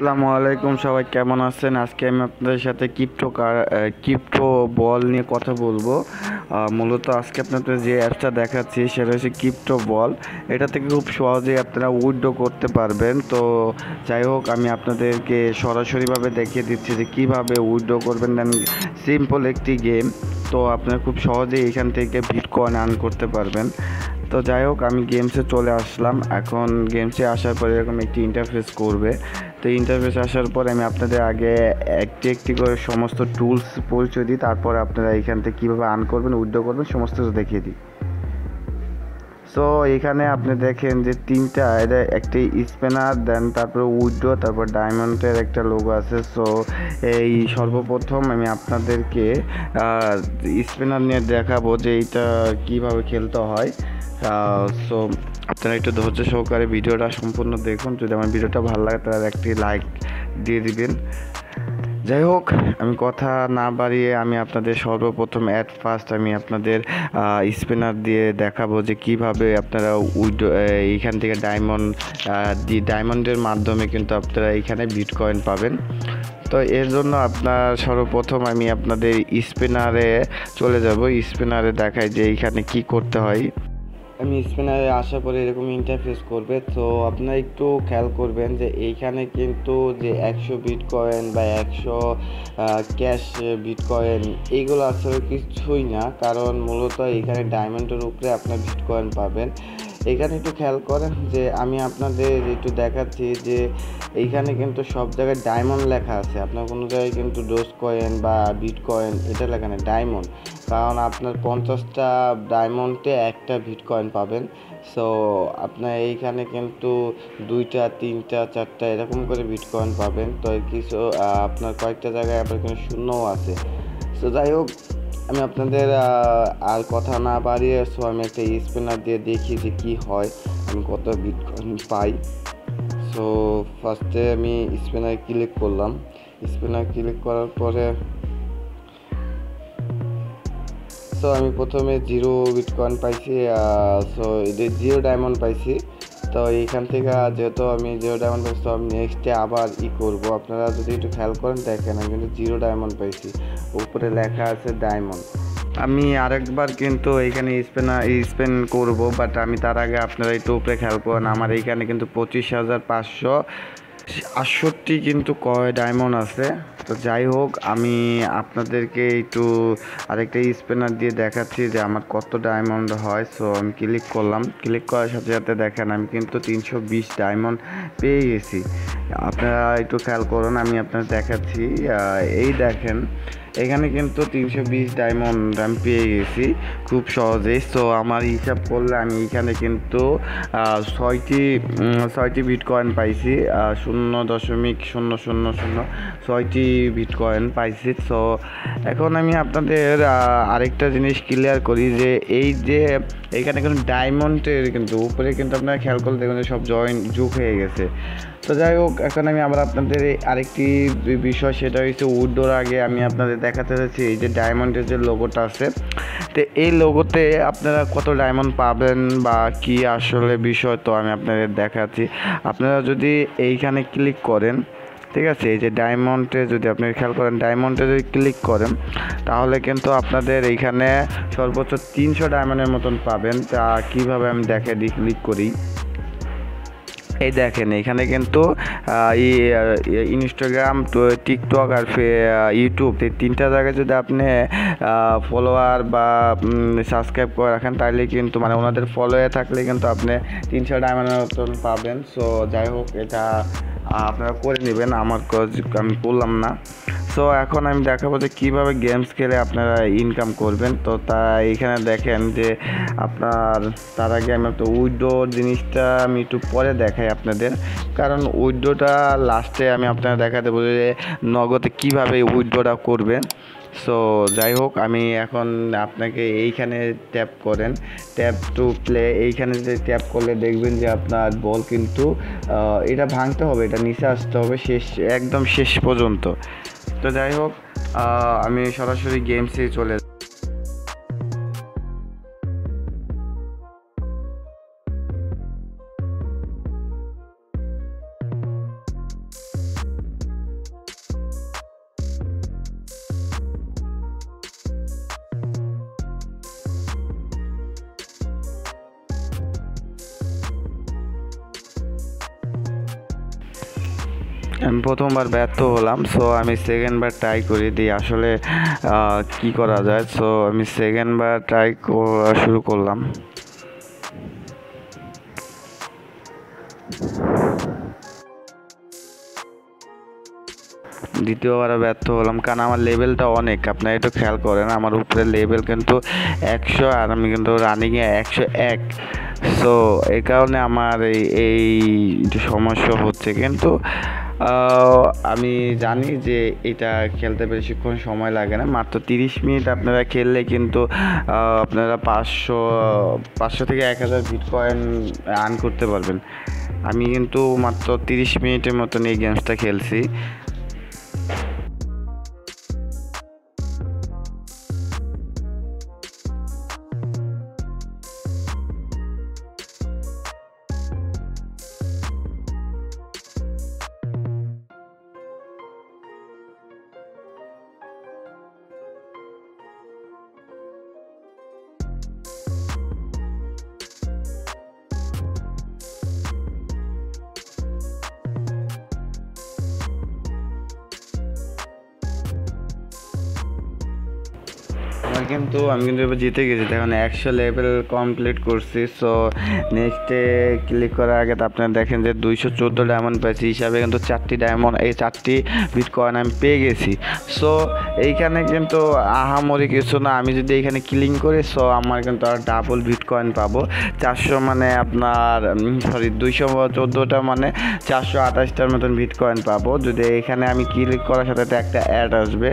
আসসালামু আলাইকুম, সবাই কেমন আছেন? আজকে আমি আপনাদের সাথে ক্রিপ্টো বল নিয়ে কথা বলবো। মূলত আজকে আপনাদের যে অ্যাপসটা দেখাচ্ছি সেটা হচ্ছে ক্রিপ্টো বল। এটা থেকে খুব সহজেই আপনারা উইথড্র করতে পারবেন। তো যাই হোক, আমি আপনাদেরকে সরাসরিভাবে দেখিয়ে দিচ্ছি যে কিভাবে উইথড্র করবেন। দেন সিম্পল একটি গেম, তো আপনারা খুব সহজেই এখান থেকে বিটকয়েন আর্ন করতে পারবেন। তো যাই হোক, আমি গেমসে চলে আসলাম। এখন গেমসে আসার পরে এরকম একটি ইন্টারফেস করবে। তো ইন্টারফেস আসার পর আমি আপনাদের আগে একটি একটি করে সমস্ত টুলস পরিচয় দিই, তারপরে আপনারা এখান থেকে কীভাবে আর্ন করবেন, উইথড্র করবেন, সমস্ত কিছু দেখিয়ে দিই। সো এখানে আপনি দেখেন যে তিনটা, এটা একটি স্পিনার, দেন তারপরে উইথড্র, তারপর ডায়মন্ডের একটা লোগো আছে। সো এই সর্বপ্রথম আমি আপনাদেরকে স্পিনার নিয়ে দেখাবো যে এইটা কীভাবে খেলতে হয়। সো আপনারা একটু ধৈর্য সহকারে ভিডিওটা সম্পূর্ণ দেখুন। যদি আমার ভিডিওটা ভালো লাগে তাহলে একটি লাইক দিয়ে দিবেন। যাই হোক, আমি কথা না বাড়িয়ে আমি আপনাদের সর্বপ্রথম ফার্স্ট আমি আপনাদের স্পিনার দিয়ে দেখাবো যে কিভাবে আপনারা এইখান থেকে ডায়মন্ডের মাধ্যমে কিন্তু আপনারা এইখানে বিটকয়েন পাবেন। তো এর জন্য আপনার সর্বপ্রথম আমি আপনাদের স্পিনারে চলে যাব। স্পিনারে দেখাই যে এইখানে কি করতে হয়। আমি স্পিনারে আসার পরে এরকম ইন্টারফেস করবে। তো আপনারা একটু খেয়াল করবেন যে এইখানে কিন্তু যে 100 বিটকয়েন বা 100 ক্যাশ বিটকয়েন এইগুলো আসলে কিছুই না, কারণ মূলত এখানে ডায়মন্ডের উপরে আপনার বিটকয়েন পাবেন। এখানে একটু খেয়াল করেন যে আমি আপনাদের একটু দেখাচ্ছি যে এইখানে কিন্তু সব জায়গায় ডায়মন্ড লেখা আছে। আপনার কোনো জায়গায় কিন্তু ডোজ কয়েন বা বিটকয়েন এটা লেখা নেই, ডায়মন্ড। কারণ আপনার 50টা ডায়মন্ডে একটা বিটকয়েন পাবেন। সো আপনার এইখানে কিন্তু 2টা 3টা 4টা এরকম করে বিটকয়েন পাবেন। তো কিছু আপনার কয়েকটা জায়গায় আপনার কিন্তু শূন্যও আছে। সো যাই হোক, আমি আপনাদের আর কথা না বাড়িয়ে আমি একটা স্পিনার দিয়ে দেখি যে কী হয়, আমি কত বিটকয়েন পাই। সো ফার্স্টে আমি স্পিনার ক্লিক করলাম। স্পিনার ক্লিক করার পরে সো আমি প্রথমে 0 বিটকয়েন পাইছি। সো এটা 0 ডায়মন্ড পাইছি। তো এইখান থেকে যেহেতু আমি 0 ডায়মন্ড পাইছি, তো আমি নেক্সটে আবার করবো। আপনারা যদি একটু খেয়াল করেন দেখেন আমি কিন্তু 0 ডায়মন্ড পাইছি, উপরে লেখা আছে ডায়মন্ড। আমি আরেকবার কিন্তু এইখানে স্পেন করব, বাট আমি তার আগে আপনারা একটু উপরে খেয়াল করেন আমার এইখানে কিন্তু 25,568 কিন্তু ডায়মন্ড আছে। তো যাই হোক, আমি আপনাদেরকে একটু আরেকটা স্পিনার দিয়ে দেখাচ্ছি যে আমার কত ডায়মন্ড হয়। সো আমি ক্লিক করলাম, ক্লিক করার সাথে সাথে দেখেন আমি কিন্তু 320 ডায়মন্ড পেয়ে গেছি। আপনারা একটু খেয়াল করুন, আমি আপনাদের দেখাচ্ছি। এই দেখেন এখানে কিন্তু 320 ডায়মন্ড আমি পেয়ে গেছি খুব সহজেই। সো আমার হিসাব করলে আমি এখানে কিন্তু ছয়টি বিটকয়েন পাইছি, 0.0006টি বিটকয়েন পাইছি। সো এখন আমি আপনাদের আরেকটা জিনিস ক্লিয়ার করি যে এই যে এইখানে কিন্তু ডায়মন্ডের কিন্তু উপরে কিন্তু আপনারা খেয়াল করলে দেখুন সব যোগ হয়ে গেছে। তো যাই হোক, এখন আমি আবার আপনাদের আরেকটি বিষয়, সেটা হচ্ছে উইথড্রর আগে আমি আপনাদের দেখাতে চাচ্ছি এই যে ডায়মন্ডের যে লোগোটা আছে। তো এই লোগোতে আপনারা কত ডায়মন্ড পাবেন বা কি আসলে বিষয়, তো আমি আপনাদের দেখাচ্ছি। আপনারা যদি এইখানে ক্লিক করেন, ঠিক আছে, এই যে ডায়মন্ডে যদি আপনি খেয়াল করেন, ডায়মন্ডে যদি ক্লিক করেন তাহলে কিন্তু আপনাদের এইখানে সর্বোচ্চ 300 ডায়মন্ডের মতন পাবেন। তা কীভাবে আমি দেখে দিই, ক্লিক করি। এই দেখেন এখানে কিন্তু ইনস্টাগ্রাম, টিকটক আর ইউটিউব, এই তিনটা জায়গায় যদি আপনি ফলোয়ার বা সাবস্ক্রাইব করে রাখেন তাহলে কিন্তু মানে ওনাদের ফলোয়ে থাকলে কিন্তু আপনি 300 ডায়মন্ডের মতন পাবেন। সো যাই হোক, এটা আপনারা করে নেবেন, আমার আমি করলাম না। সো এখন আমি দেখাবো যে কীভাবে গেমস খেলে আপনারা ইনকাম করবেন। তো এখানে দেখেন যে আপনার তার আগে আমি একটা উইথড্র জিনিসটা আমি একটু পরে দেখাই আপনাদের, কারণ উইথড্রটা লাস্টে আমি আপনারা দেখা দেবো যে নগদে কীভাবে উইথড্রটা করবেন। সো যাই হোক, আমি এখন আপনাকে এইখানে ট্যাপ করেন, ট্যাপ টু প্লে। এইখানে যে ট্যাপ করলে দেখবেন যে আপনার বল কিন্তু এটা ভাঙতে হবে, এটা নিচে আসতে হবে একদম শেষ পর্যন্ত। তো যাই হোক, আমি সরাসরি গেমসে চলে আমি প্রথমবার ব্যর্থ হলাম, সো আমি সেকেন্ডবার ট্রাই করি দিই আসলে কি করা যায়। সো আমি সেকেন্ডবার ট্রাই শুরু করলাম। দ্বিতীয়বার ব্যর্থ হলাম, কারণ আমার লেভেলটা অনেক, আপনারা একটু খেয়াল করেন আমার উপরে লেভেল কিন্তু 100 আর আমি কিন্তু রানিংয়ে 101। সো এই কারণে আমার এই সমস্যা হচ্ছে, কিন্তু আমি জানি যে এটা খেলতে বেশিক্ষণ সময় লাগে না, মাত্র 30 মিনিট আপনারা খেললে কিন্তু আপনারা 500 থেকে 1000 বিটকয়েন আর্ন করতে পারবেন। আমি কিন্তু মাত্র 30 মিনিটের মতন এই গেমসটা খেলছি। আমি কিন্তু এবার জিতে গেছি, দেখুন 100 লেভেল কমপ্লিট করছি। সো নেক্সটে ক্লিক করার আগে তো আপনারা দেখেন যে 214 ডায়মন্ড পেয়েছি, হিসাবে কিন্তু 4টি ডায়মন্ড, এই 4টি বিটকয়েন আমি পেয়ে গেছি। সো এইখানে কিন্তু আহামরি কিছু না, আমি যদি এইখানে ক্লিক করি সো আমার কিন্তু আর ডাবল বিটকয়েন পাবো। 400 মানে আপনার 214টা মানে 428টার মতন বিটকয়েন পাবো যদি এখানে আমি ক্লিক করার সাথে একটা অ্যাড আসবে।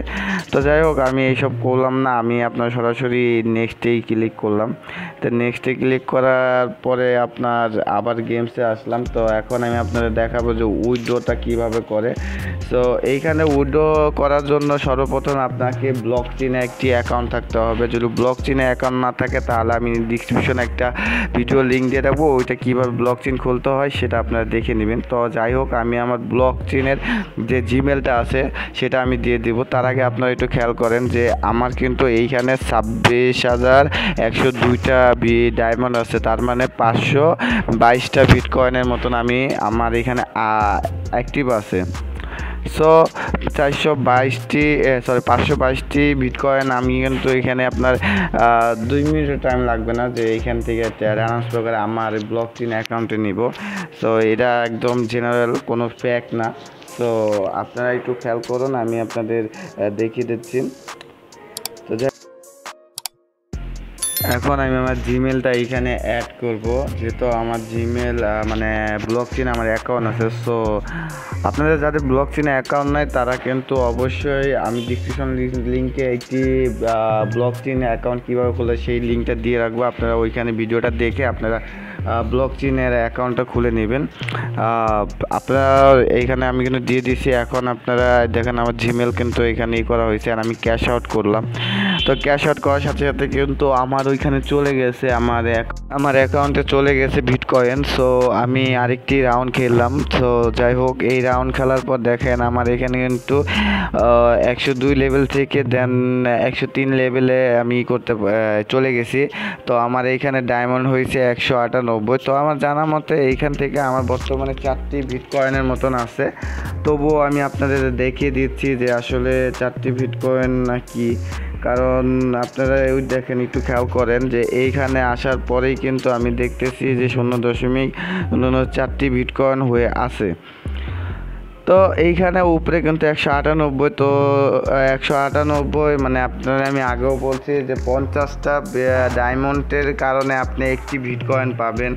তো যাই হোক, আমি এইসব করলাম না, আমি আপনার সরাসরি নেক্সটেই ক্লিক করলাম। তো নেক্সটে ক্লিক করার পরে আপনার আবার গেমসে আসলাম। তো এখন আমি আপনাদের দেখাবো যে উইথড্রটা কীভাবে করে। সো এইখানে উইথড্র করার জন্য সর্বপ্রথম আপনাকে ব্লকচেইনে একটি অ্যাকাউন্ট থাকতে হবে। যদি ব্লকচেইনে অ্যাকাউন্ট না থাকে তাহলে আমি ডিসক্রিপশনে একটা ভিডিও লিঙ্ক দিয়ে রাখবো, ওইটা কীভাবে ব্লকচেইন খুলতে হয় সেটা আপনারা দেখে নেবেন। তো যাই হোক, আমি আমার ব্লকচেইনের যে জিমেলটা আছে সেটা আমি দিয়ে দিব। তার আগে আপনারা একটু খেয়াল করেন যে আমার কিন্তু এইখানে 26,102টা ডায়মন্ড আছে, তার মানে 522টা বিটকয়েনের মতন আমার এখানে অ্যাক্টিভ আছে। সো 522টি বিটকয়েন আমি কিন্তু এখানে আপনার 2 মিনিটের টাইম লাগবে না যে এইখান থেকে ট্রান্সফার করে আমার ব্লকচেইন অ্যাকাউন্টে নিব। সো এটা একদম জেনারেল, কোনো ফ্যাক না। তো আপনারা একটু খেয়াল করুন, আমি আপনাদের দেখিয়ে দিচ্ছি। তো এখন আমি আমার জিমেলটা এইখানে অ্যাড করব, যেহেতু আমার জিমেল মানে ব্লকচেইন আমার অ্যাকাউন্ট আছে। সো আপনাদের যাদের ব্লকচেইনে অ্যাকাউন্ট নাই তারা কিন্তু অবশ্যই আমি ডিসক্রিপশন লিঙ্কে একটি ব্লকচেইন অ্যাকাউন্ট কীভাবে খোলে সেই লিঙ্কটা দিয়ে রাখবো। আপনারা ওইখানে ভিডিওটা দেখে আপনারা ব্লকচেইনের অ্যাকাউন্টটা খুলে নেবেন। আপনারা এইখানে আমি কিন্তু দিয়ে দিয়েছি। এখন আপনারা দেখেন আমার জিমেল কিন্তু এখানেই করা হয়েছে, আর আমি ক্যাশ আউট করলাম। তো ক্যাশ আউট করার সাথে সাথে কিন্তু আমার ওইখানে চলে গেছে, আমার অ্যাকাউন্টে চলে গেছে বিটকয়েন। সো আমি আরেকটি রাউন্ড খেললাম। তো যাই হোক, এই রাউন্ড খেলার পর দেখেন আমার এখানে কিন্তু 102 লেভেল থেকে দেন 103 লেভেলে আমি চলে গেছি। তো আমার এইখানে ডায়মন্ড হয়েছে 198। তো আমার জানা মতে এইখান থেকে আমার বর্তমানে 4টি বিটকয়েনের মতন আছে। তবুও আমি আপনাদের দেখিয়ে দিচ্ছি যে আসলে 4টি বিটকয়েন নাকি, কারণ আপনারা ওই দেখেন একটু খেয়াল করেন যে এইখানে আসার পরেই কিন্তু আমি দেখতেছি যে 0.04টি বিটকয়েন হয়ে আছে। তো এইখানে উপরে কিন্তু 198। তো 198 মানে আপনারা আমি আগেও বলছি যে 50টা ডায়মন্ডের কারণে আপনি একটি বিটকয়েন পাবেন।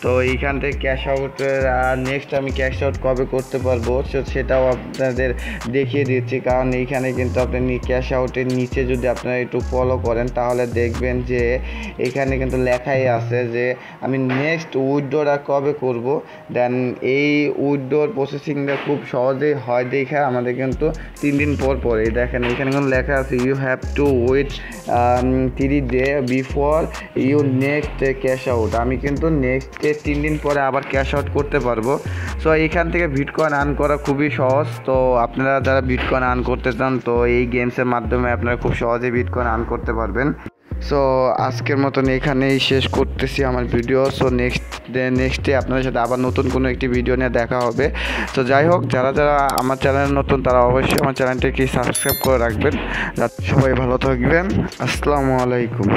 তো এইখান থেকে ক্যাশ আউটের নেক্সট আমি ক্যাশ আউট কবে করতে পারবো সেটাও আপনাদের দেখিয়ে দিচ্ছি, কারণ এইখানে কিন্তু আপনি ক্যাশ আউটের নিচে যদি আপনারা একটু ফলো করেন তাহলে দেখবেন যে এখানে কিন্তু লেখাই আছে যে আমি নেক্সট উইথড্রটা কবে করব। দেন এই উইথড্রর প্রসেসিংটা খুব সহজেই হয় দেখে আমাদের কিন্তু 3 দিন পর এই দেখেন এখানে কিন্তু লেখা আছে you have to wait 3 day before you next cash out. আমি কিন্তু নেক্সট 3 দিন পরে আবার ক্যাশ আউট করতে পারবো। সো এখান থেকে বিটকয়েন আর্ন করা খুবই সহজ। তো আপনারা যারা বিটকয়েন আর্ন করতে চান তো এই গেমসের মাধ্যমে আপনারা খুব সহজে বিটকয়েন আর্ন করতে পারবেন। সো আজকের মতন এখানেই শেষ করতেছি আমার ভিডিও। সো নেক্সটে আপনাদের সাথে আবার নতুন কোনো একটি ভিডিও নিয়ে দেখা হবে। তো যাই হোক, যারা যারা আমার চ্যানেল নতুন তারা অবশ্যই আমার চ্যানেলটিকে সাবস্ক্রাইব করে রাখবেন। সবাই ভালো থাকবেন। আসসালামু আলাইকুম।